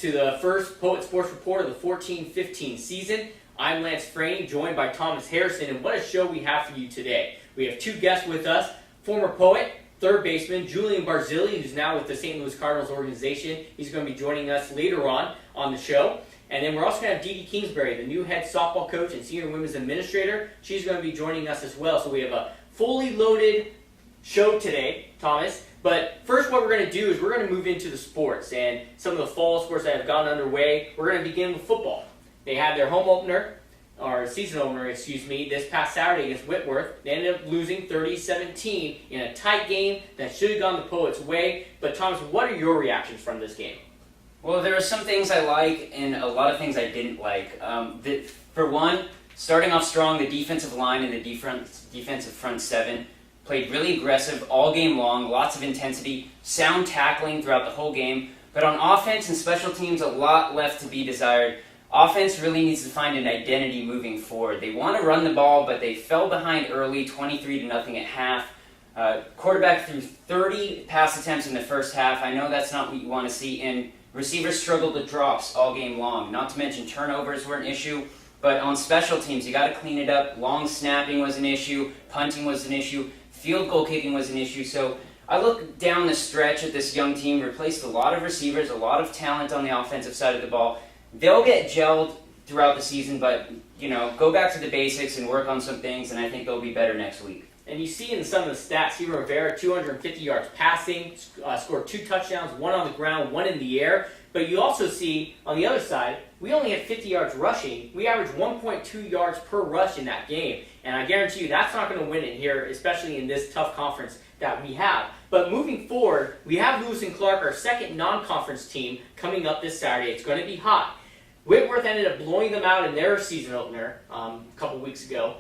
to the first Poet Sports Report of the 14-15 season. I'm Lance Frame, joined by Thomas Harrison, and what a show we have for you today. We have two guests with us, former Poet, third baseman Julian Barzilli, who's now with the St. Louis Cardinals organization. He's going to be joining us later on the show. And then we're also going to have Dee Dee Kingsbury, the new head softball coach and senior women's administrator. She's going to be joining us as well. So we have a fully loaded show today, Thomas. But first what we're going to do is we're going to move into the sports and some of the fall sports that have gotten underway. We're going to begin with football. They had their home opener, or season opener, this past Saturday against Whitworth. They ended up losing 30-17 in a tight game that should have gone the Poets' way. But Thomas, what are your reactions from this game? Well, there are some things I like and a lot of things I didn't like. For one, starting off strong, the defensive line and the defensive front seven played really aggressive all game long, lots of intensity, sound tackling throughout the whole game. But on offense and special teams, a lot left to be desired. Offense really needs to find an identity moving forward. They want to run the ball, but they fell behind early, 23-0 at half. Quarterback threw 30 pass attempts in the first half. I know that's not what you want to see, and receivers struggled with drops all game long. Not to mention turnovers were an issue, but on special teams, you got to clean it up. Long snapping was an issue, punting was an issue, field goal kicking was an issue. So I look down the stretch at this young team, replaced a lot of receivers, a lot of talent on the offensive side of the ball. They'll get gelled throughout the season, but go back to the basics and work on some things, and I think they'll be better next week. And you see in some of the stats, Steven Rivera, 250 yards passing, scored 2 touchdowns, 1 on the ground, 1 in the air. But you also see, on the other side, we only had 50 yards rushing. We averaged 1.2 yards per rush in that game. And I guarantee you that's not going to win it here, especially in this tough conference that we have. But moving forward, we have Lewis and Clark, our second non-conference team, coming up this Saturday. It's going to be hot. Whitworth ended up blowing them out in their season opener a couple weeks ago.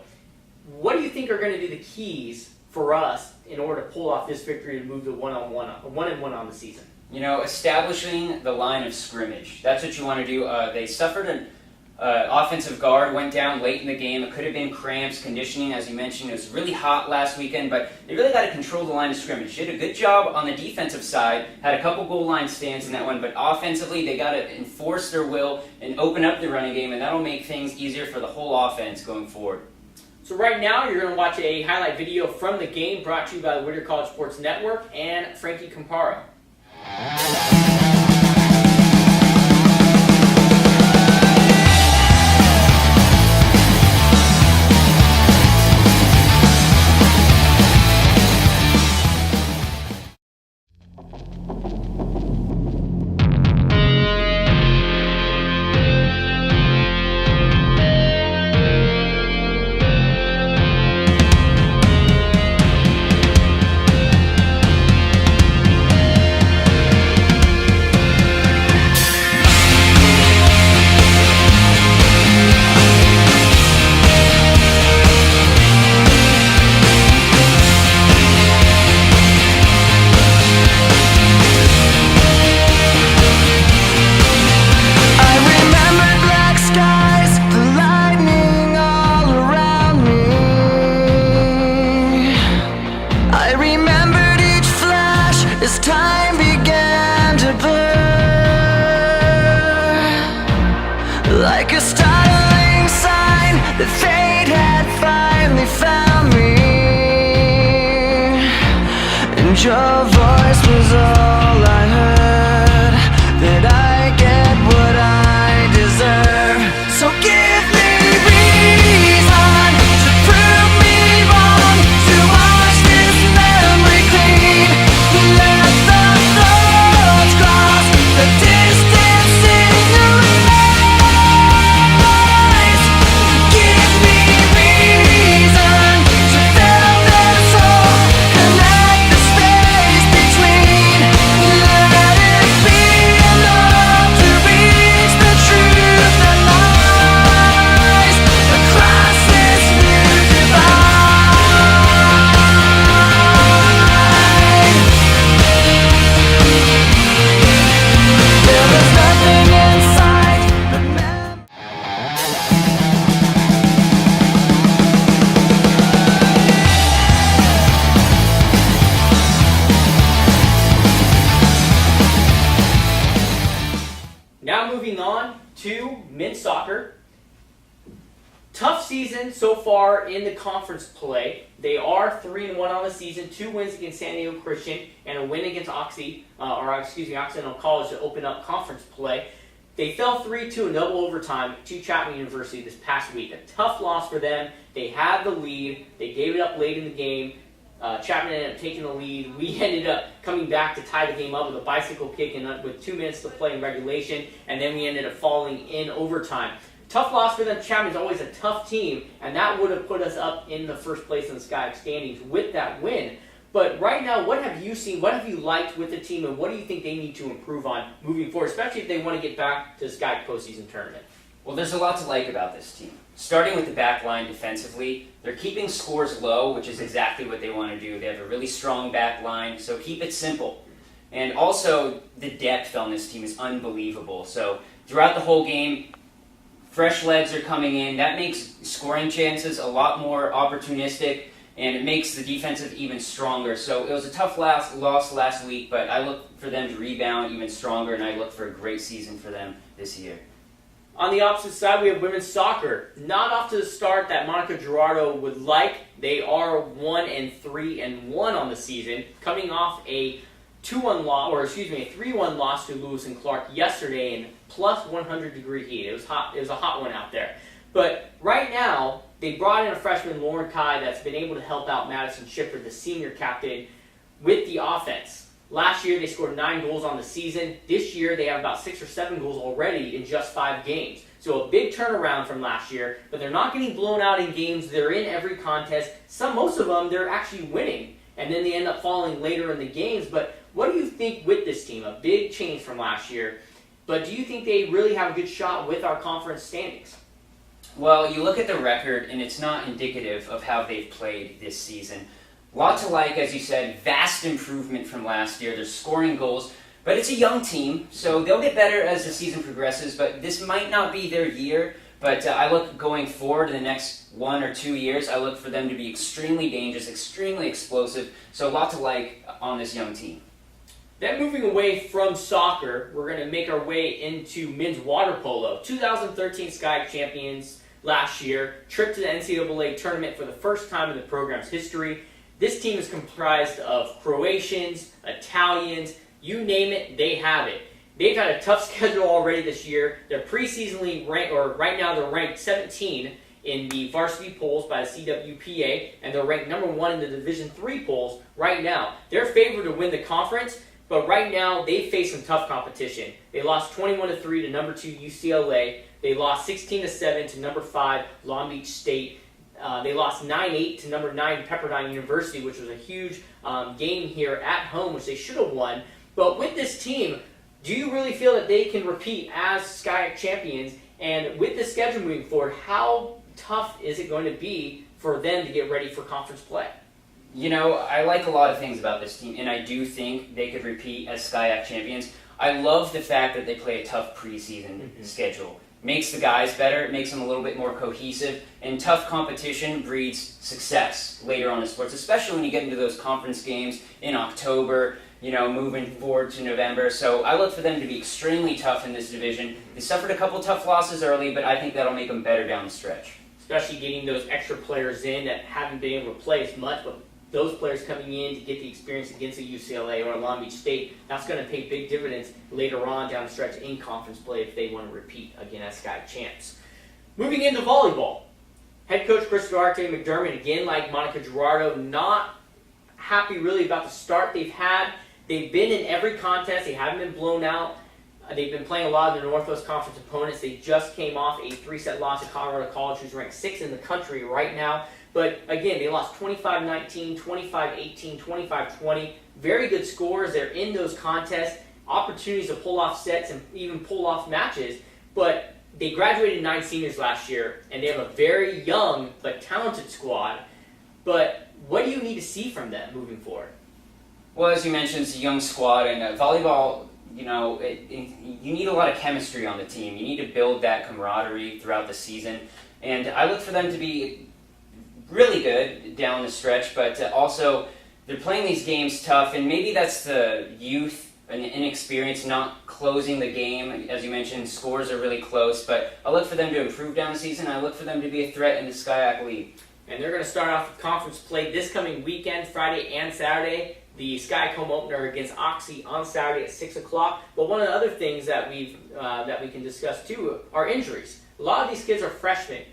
What do you think are going to be the keys for us in order to pull off this victory to move to 1-1 on the season? Establishing the line of scrimmage. That's what you want to do. They suffered an offensive guard, went down late in the game. It could have been cramps, conditioning, as you mentioned. It was really hot last weekend, but they really got to control the line of scrimmage. They did a good job on the defensive side, had a couple goal line stands in that one, but offensively they got to enforce their will and open up the running game, and that'll make things easier for the whole offense going forward. So right now you're going to watch a highlight video from the game brought to you by the Whittier College Sports Network and Frankie Camparo. Like a startling sign that fate had finally found me, and your voice was all I heard, that I get what I deserve. So give me reason to prove me wrong, to wash this memory clean, let the thoughts cross the distance in your eyes. Give me reason to fill this hole, connect the space between. Let it be enough to reach the truth and light. Tough season so far in the conference play. They are 3-1 on the season, 2 wins against San Diego Christian, and a win against Occidental College to open up conference play. They fell 3-2 in double overtime to Chapman University this past week. A tough loss for them. They had the lead. They gave it up late in the game. Chapman ended up taking the lead. We ended up coming back to tie the game up with a bicycle kick and with 2 minutes to play in regulation, and then we ended up falling in overtime. Tough loss for them. Chapman's always a tough team, and that would have put us up in the first place in the SCIAC standings with that win. But right now, what have you seen? What have you liked with the team, and what do you think they need to improve on moving forward, especially if they want to get back to the SCIAC postseason tournament? Well, there's a lot to like about this team. Starting with the back line defensively, they're keeping scores low, which is exactly what they want to do. They have a really strong back line, so keep it simple. And also, the depth on this team is unbelievable. So throughout the whole game, fresh legs are coming in. That makes scoring chances a lot more opportunistic, and it makes the defensive even stronger. So it was a tough loss last week, but I look for them to rebound even stronger, and I look for a great season for them this year. On the opposite side, we have women's soccer. Not off to the start that Monica Gerardo would like. They are 1-3-1 on the season, coming off a 3-1 loss to Lewis and Clark yesterday in plus 100-degree heat. It was hot. It was a hot one out there. But right now, they brought in a freshman, Lauren Kai, that's been able to help out Madison Shippard, the senior captain, with the offense. Last year, they scored 9 goals on the season. This year, they have about 6 or 7 goals already in just 5 games. So a big turnaround from last year, but they're not getting blown out in games. They're in every contest. Most of them, they're actually winning, and then they end up falling later in the games. But what do you think with this team? A big change from last year. But do you think they really have a good shot with our conference standings? Well, you look at the record, and it's not indicative of how they've played this season. Lot to like, as you said, vast improvement from last year. They're scoring goals, but it's a young team, so they'll get better as the season progresses, but this might not be their year. But I look going forward in the next 1 or 2 years, I look for them to be extremely dangerous, extremely explosive, so a lot to like on this young team. Then moving away from soccer, we're going to make our way into men's water polo. 2013 SCIAC champions last year, trip to the NCAA tournament for the first time in the program's history. This team is comprised of Croatians, Italians, you name it, they have it. They've had a tough schedule already this year. They're preseasonally ranked, or right now they're ranked 17 in the varsity polls by the CWPA, and they're ranked number 1 in the Division III polls right now. They're favored to win the conference, but right now they face some tough competition. They lost 21-3 to number 2 UCLA. They lost 16-7 to number 5 Long Beach State. They lost 9-8 to number 9 Pepperdine University, which was a huge game here at home, which they should have won. But with this team, do you really feel that they can repeat as SCIAC champions? And with the schedule moving forward, how tough is it going to be for them to get ready for conference play? You know, I like a lot of things about this team, and I do think they could repeat as SCIAC champions. I love the fact that they play a tough preseason schedule. Makes the guys better, it makes them a little bit more cohesive, and tough competition breeds success later on in sports, especially when you get into those conference games in October, you know, moving forward to November. So I look for them to be extremely tough in this division. They suffered a couple tough losses early, but I think that'll make them better down the stretch. Especially getting those extra players in that haven't been able to play as much, but those players coming in to get the experience against a UCLA or a Long Beach State, that's going to pay big dividends later on down the stretch in conference play if they want to repeat again as SCIAC champs. Moving into volleyball. Head coach Chris Duarte McDermott, again like Monica Gerardo, not happy really about the start they've had. They've been in every contest. They haven't been blown out. They've been playing a lot of their Northwest Conference opponents. They just came off a 3-set loss to Colorado College, who's ranked 6th in the country right now. But again, they lost 25-19, 25-18, 25-20. Very good scores. They're in those contests. Opportunities to pull off sets and even pull off matches. But they graduated 9 seniors last year, and they have a very young but talented squad. But what do you need to see from them moving forward? Well, as you mentioned, it's a young squad, and volleyball, you know, you need a lot of chemistry on the team. You need to build that camaraderie throughout the season. And I look for them to be really good down the stretch, but also they're playing these games tough, and maybe that's the youth an inexperience, not closing the game. As you mentioned, scores are really close, but I look for them to improve down the season. I look for them to be a threat in the SCIAC League. And they're going to start off with conference play this coming weekend, Friday and Saturday. The SCIAC home opener against Oxy on Saturday at 6 o'clock. But one of the other things that we can discuss too are injuries. A lot of these kids are freshmen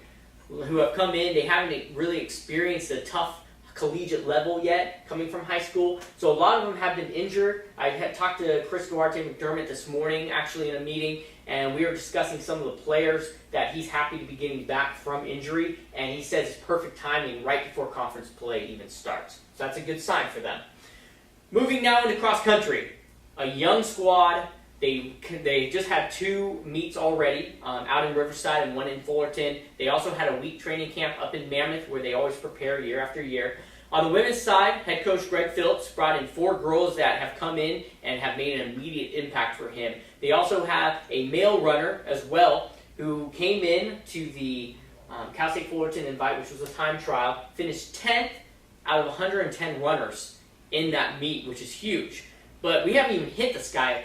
who have come in. They haven't really experienced a tough collegiate level yet, coming from high school. So a lot of them have been injured. I had talked to Chris Duarte McDermott this morning, actually in a meeting, and we were discussing some of the players that he's happy to be getting back from injury, and he says it's perfect timing right before conference play even starts. So that's a good sign for them. Moving now into cross country, a young squad. They just had 2 meets already, out in Riverside and one in Fullerton. They also had a week training camp up in Mammoth where they always prepare year after year. On the women's side, head coach Greg Phillips brought in 4 girls that have come in and have made an immediate impact for him. They also have a male runner as well who came in to the Cal State Fullerton Invite, which was a time trial, finished 10th out of 110 runners in that meet, which is huge. But we haven't even hit the SCIAC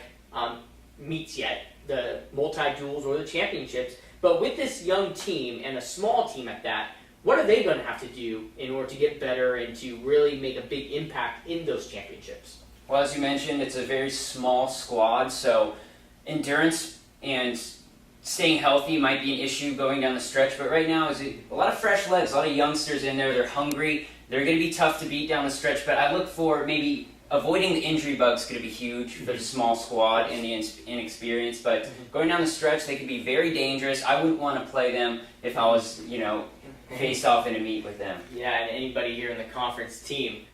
meets yet, the multi-duels or the championships. But with this young team, and a small team at that, what are they going to have to do in order to get better and to really make a big impact in those championships? Well, as you mentioned, it's a very small squad, so endurance and staying healthy might be an issue going down the stretch, but right now is a lot of fresh legs, a lot of youngsters in there. They're hungry. They're going to be tough to beat down the stretch, but I look for maybe avoiding the injury bug's going to be huge for the small squad and the inexperience, but going down the stretch, they could be very dangerous. I wouldn't want to play them if I was, faced off in a meet with them. Yeah, and anybody here in the conference team.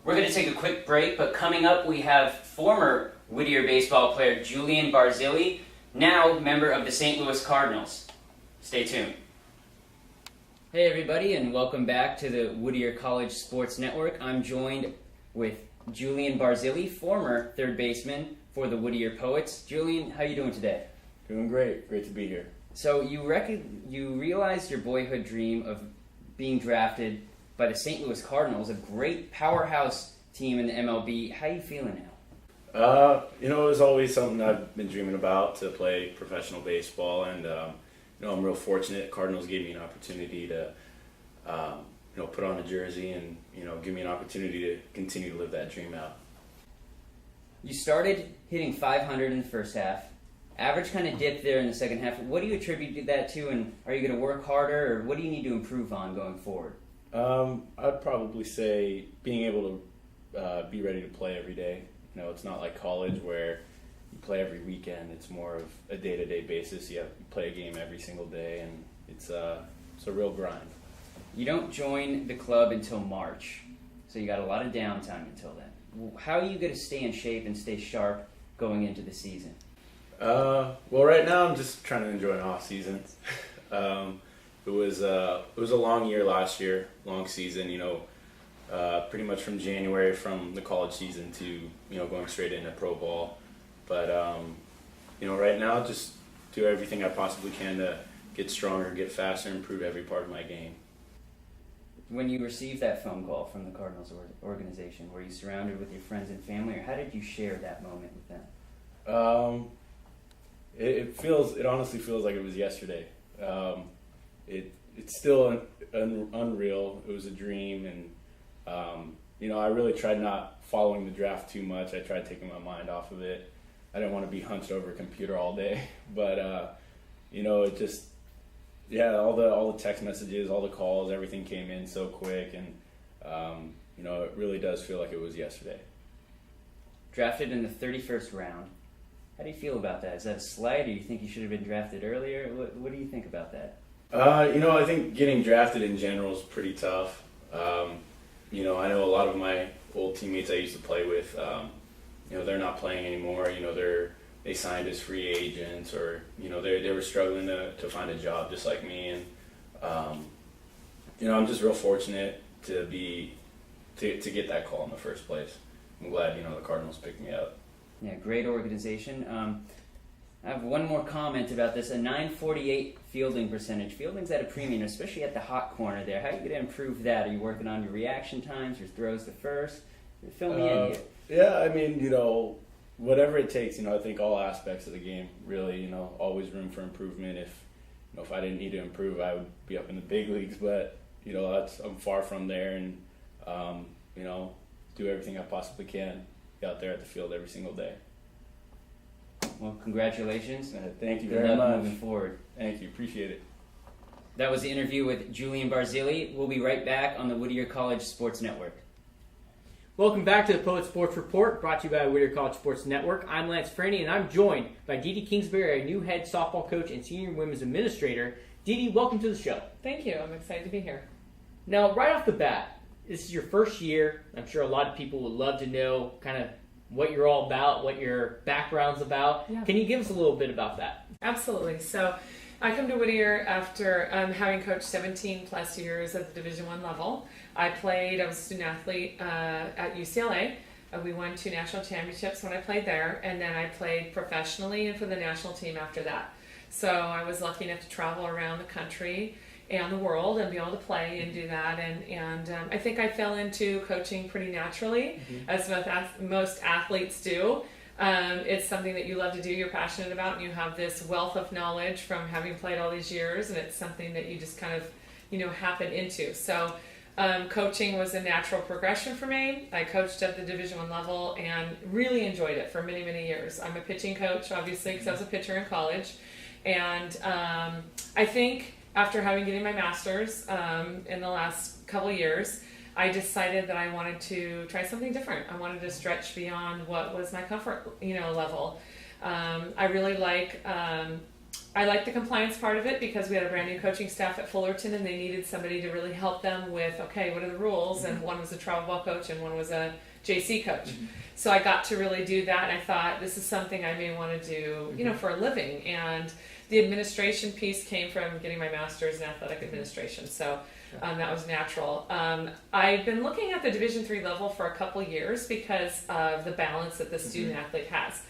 We're going to take a quick break, but coming up we have former Whittier baseball player Julian Barzilli, now member of the St. Louis Cardinals. Stay tuned. Hey everybody, and welcome back to the Whittier College Sports Network. I'm joined with Julian Barzilli, former third baseman for the Whittier Poets. Julian, how you doing today? Doing great. Great to be here. So you realized your boyhood dream of being drafted by the St. Louis Cardinals, a great powerhouse team in the MLB. How are you feeling now? It was always something I've been dreaming about, to play professional baseball, and I'm real fortunate. Cardinals gave me an opportunity to put on a jersey and give me an opportunity to continue to live that dream out. You started hitting 500 in the first half. Average kind of dipped there in the second half. What do you attribute that to, and are you going to work harder, or what do you need to improve on going forward? I'd probably say being able to be ready to play every day. It's not like college where you play every weekend. It's more of a day-to-day basis. You play a game every single day, and it's a real grind. You don't join the club until March, so you got a lot of downtime until then. How are you going to stay in shape and stay sharp going into the season? Well, right now I'm just trying to enjoy an off season. It was a long year last year, long season. Pretty much from January, from the college season to going straight into pro ball. But right now, just do everything I possibly can to get stronger, get faster, improve every part of my game. When you received that phone call from the Cardinals organization, were you surrounded with your friends and family, or how did you share that moment with them? It honestly feels like it was yesterday. It's still unreal. It was a dream, and I really tried not following the draft too much. I tried taking my mind off of it. I didn't want to be hunched over a computer all day, but it just, all the text messages, all the calls, everything came in so quick, and it really does feel like it was yesterday. Drafted in the 31st round. How do you feel about that? Is that a slight, or do you think you should have been drafted earlier? What do you think about that? I think getting drafted in general is pretty tough. I know a lot of my old teammates I used to play with, they're not playing anymore. They signed as free agents, or they were struggling to find a job just like me. And I'm just real fortunate to get that call in the first place. I'm glad the Cardinals picked me up. Yeah, great organization. I have one more comment about this. A .948 fielding percentage. Fielding's at a premium, especially at the hot corner there. How are you going to improve that? Are you working on your reaction times, your throws to first? Fill me in here. Yeah, whatever it takes. I think all aspects of the game really. Always room for improvement. If I didn't need to improve, I would be up in the big leagues. But I'm far from there, and do everything I possibly can. Be out there at the field every single day. Well, congratulations. Thank you Good very luck much. moving forward. Thank you. Appreciate it. That was the interview with Julian Barzili. We'll be right back on the Whittier College Sports Network. Welcome back to the Poet Sports Report, brought to you by Whittier College Sports Network. I'm Lance Franny, and I'm joined by Dee Dee Kingsbury, our new head softball coach and senior women's administrator. Dee Dee, welcome to the show. Thank you. I'm excited to be here. Now, right off the bat, this is your first year. I'm sure a lot of people would love to know kind of what you're all about, what your background's about. Yeah. Can you give us a little bit about that? Absolutely. So I come to Whittier after having coached 17 plus years at the Division I level. I was a student athlete at UCLA. We won 2 national championships when I played there, and then I played professionally and for the national team after that. So I was lucky enough to travel around the country and the world and be able to play and do that. And I think I fell into coaching pretty naturally, as most athletes do. It's something that you love to do, you're passionate about, and you have this wealth of knowledge from having played all these years, and it's something that you just kind of, happen into. So coaching was a natural progression for me. I coached at the Division I level and really enjoyed it for many, many years. I'm a pitching coach, obviously, because I was a pitcher in college. And I think after getting my master's in the last couple of years, I decided that I wanted to try something different. I wanted to stretch beyond what was my comfort, level. I really I like the compliance part of it because we had a brand new coaching staff at Fullerton, and they needed somebody to really help them with, okay, what are the rules? And one was a travel ball coach and one was a JC coach. So I got to really do that, and I thought this is something I may want to do, for a living. And the administration piece came from getting my master's in athletic administration. So that was natural. I've been looking at the Division III level for a couple years because of the balance that the student athlete has.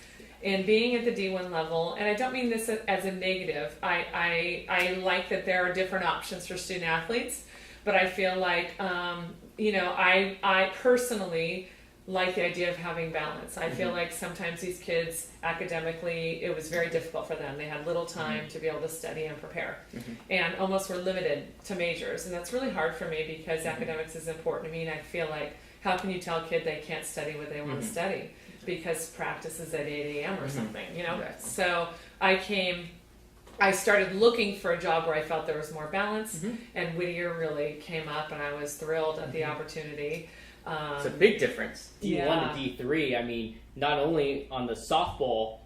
And being at the D1 level, and I don't mean this as a negative, I like that there are different options for student athletes, but I feel like, I personally like the idea of having balance. I feel like sometimes these kids, academically, it was very difficult for them. They had little time to be able to study and prepare, and almost were limited to majors. And that's really hard for me because academics is important to me, and I feel like, how can you tell a kid they can't study what they want to study? Because practice is at 8 a.m. or something, Right. So I started looking for a job where I felt there was more balance, and Whittier really came up, and I was thrilled at the opportunity. It's a big difference. D1 Yeah. to D3, I mean, not only on the softball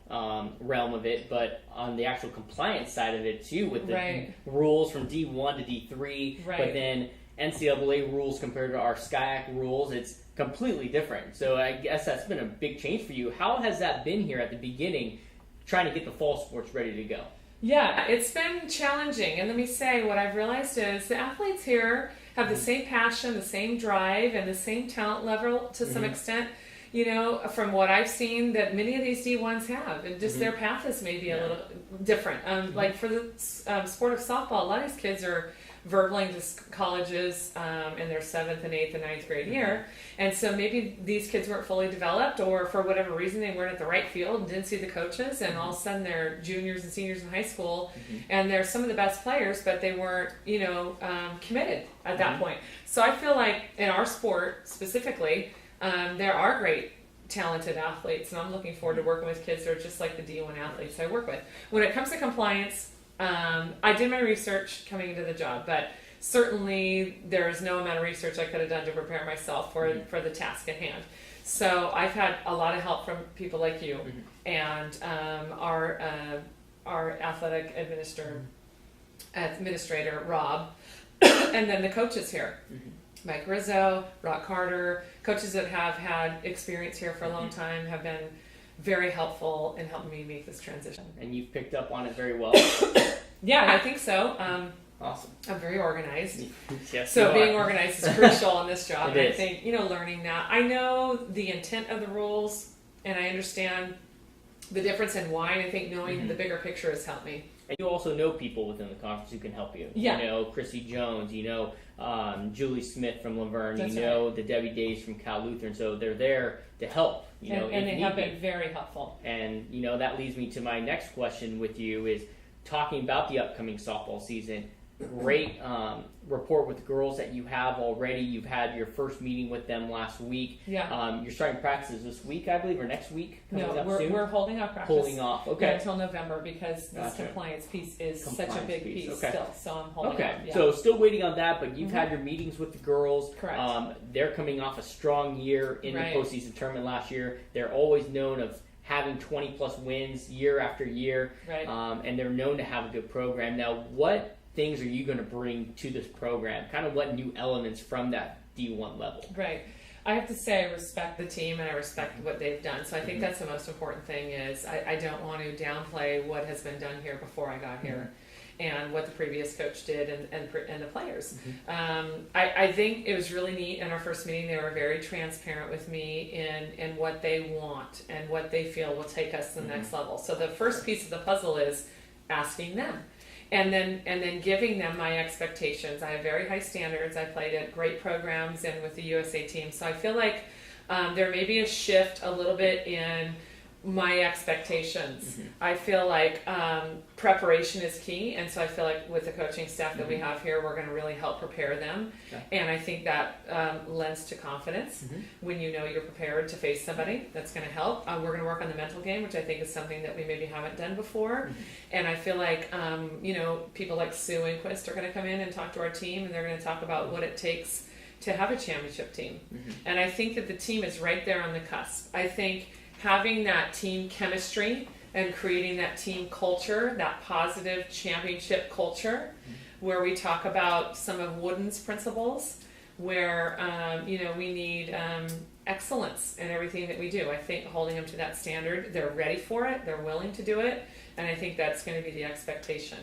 realm of it, but on the actual compliance side of it too, with the Right. rules from D1 to D3, Right. but then NCAA rules compared to our SCIAC rules, it's completely different. So I guess that's been a big change for you. How has that been here at the beginning, trying to get the fall sports ready to go? Yeah, it's been challenging. And let me say, what I've realized is the athletes here have the same passion, the same drive, and the same talent level to some extent, from what I've seen that many of these D1s have. And just their path is maybe a little different. Like for the sport of softball, a lot of these kids are verbaling to colleges in their 7th and 8th and 9th grade year. And so maybe these kids weren't fully developed, or for whatever reason they weren't at the right field and didn't see the coaches, and all of a sudden they're juniors and seniors in high school, and they're some of the best players, but they weren't, committed at that point. So I feel like in our sport specifically, there are great talented athletes, and I'm looking forward to working with kids that are just like the D1 athletes I work with. When it comes to compliance, I did my research coming into the job, but certainly there is no amount of research I could have done to prepare myself for the task at hand. So I've had a lot of help from people like you and our athletic administrator Rob, and then the coaches here. Mike Rizzo, Rock Carter, coaches that have had experience here for a long time have been very helpful in helping me make this transition. And you've picked up on it very well. Yeah, I think so. Awesome. I'm very organized. Yes, So you being are. organized is crucial in this job. It And I is. think, learning that. I know the intent of the rules, and I understand the difference in why, and I think knowing the bigger picture has helped me. And you also know people within the conference who can help you. Yeah. You know Chrissy Jones, you know Julie Smith from Laverne, That's you know the Debbie Days from Cal Lutheran. So they're there to help. You know, and if they have need be. been very helpful. And, you know, that leads me to my next question with you is talking about the upcoming softball season. Great rapport with the girls that you have already. You've had your first meeting with them last week. Yeah. You're starting practices this week, I believe, or next week? No, Coming up we're, soon? we're holding off practice. Holding off. Okay. Yeah, until November because this Gotcha. compliance piece is such a Compliance big piece, piece okay. still. So I'm holding Okay, off. Yeah. so still waiting on that, but you've Mhm. had your meetings with the girls. Correct. They're coming off a strong year in Right. the postseason tournament last year. They're always known of having 20-plus wins year after year, Right. and they're known to have a good program. Now, what things are you going to bring to this program? Kind of what new elements from that D1 level? Right. I have to say I respect the team and I respect what they've done. So I think Mhm. that's the most important thing is I don't want to downplay what has been done here before I got here and what the previous coach did and the players. I think it was really neat in our first meeting. They were very transparent with me in what they want and what they feel will take us to the next level. So the first piece of the puzzle is asking them. And then giving them my expectations. I have very high standards. I played at great programs and with the USA team. So I feel like there may be a shift a little bit in my expectations. I feel like preparation is key. And so I feel like with the coaching staff that we have here, we're going to really help prepare them. Okay. And I think that lends to confidence when you know you're prepared to face somebody. That's going to help. We're going to work on the mental game, which I think is something that we maybe haven't done before. And I feel like, you know, people like Sue Inquist are going to come in and talk to our team, and they're going to talk about what it takes to have a championship team. And I think that the team is right there on the cusp. I think having that team chemistry and creating that team culture, that positive championship culture, where we talk about some of Wooden's principles, where you know, we need excellence in everything that we do. I think holding them to that standard, they're ready for it, they're willing to do it, and I think that's going to be the expectation.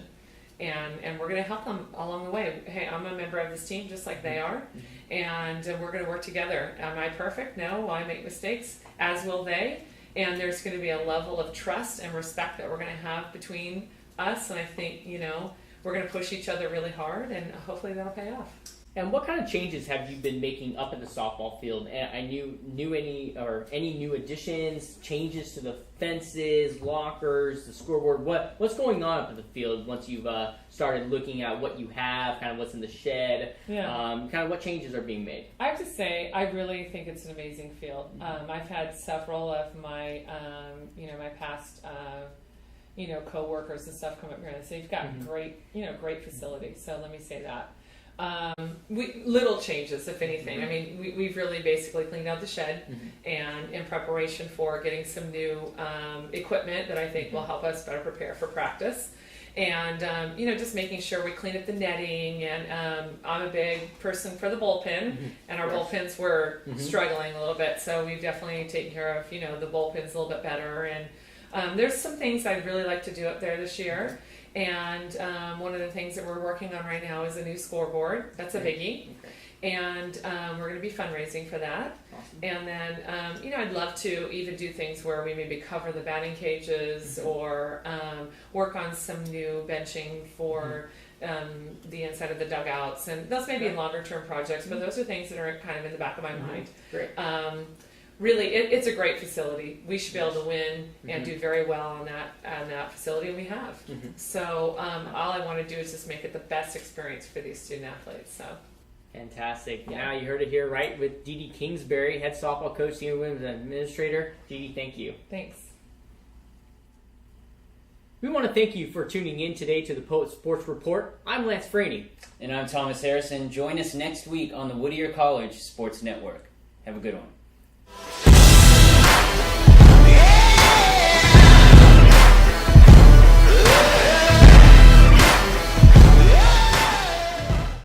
And we're going to help them along the way. Hey, I'm a member of this team just like they are, and we're going to work together. Am I perfect? No, I make mistakes, as will they. And there's going to be a level of trust and respect that we're going to have between us. And I think, you know, we're going to push each other really hard, and hopefully that'll pay off. And what kind of changes have you been making up in the softball field? And I knew any new additions, changes to the fences, lockers, the scoreboard. What's going on up in the field once you've started looking at what you have, kind of what's in the shed, Yeah. kind of what changes are being made? I have to say, I really think it's an amazing field. I've had several of my, you know, my past, you know, co-workers and stuff come up here and say, you've got great, you know, great facilities. So let me say that. Little changes, if anything. I mean, we've really basically cleaned out the shed and in preparation for getting some new equipment that I think will help us better prepare for practice. And, you know, just making sure we clean up the netting. And I'm a big person for the bullpen, and our bullpens were struggling a little bit. So we've definitely taken care of, you know, the bullpens a little bit better. And there's some things I'd really like to do up there this year. And one of the things that we're working on right now is a new scoreboard. That's a biggie. And we're going to be fundraising for that. Awesome. And then, you know, I'd love to even do things where we maybe cover the batting cages or work on some new benching for the inside of the dugouts. And those may be longer term projects, but those are things that are kind of in the back of my mind. Great. Really, it's a great facility. We should be able to win and do very well on that facility, and we have. So all I want to do is just make it the best experience for these student athletes. So Fantastic. Yeah. Now you heard it here, right? With Dee Dee Kingsbury, head softball coach, senior women's administrator. Dee Dee, thank you. thanks. We want to thank you for tuning in today to the Poet Sports Report. I'm Lance Franey. And I'm Thomas Harrison. Join us next week on the Whittier College Sports Network. Have a good one.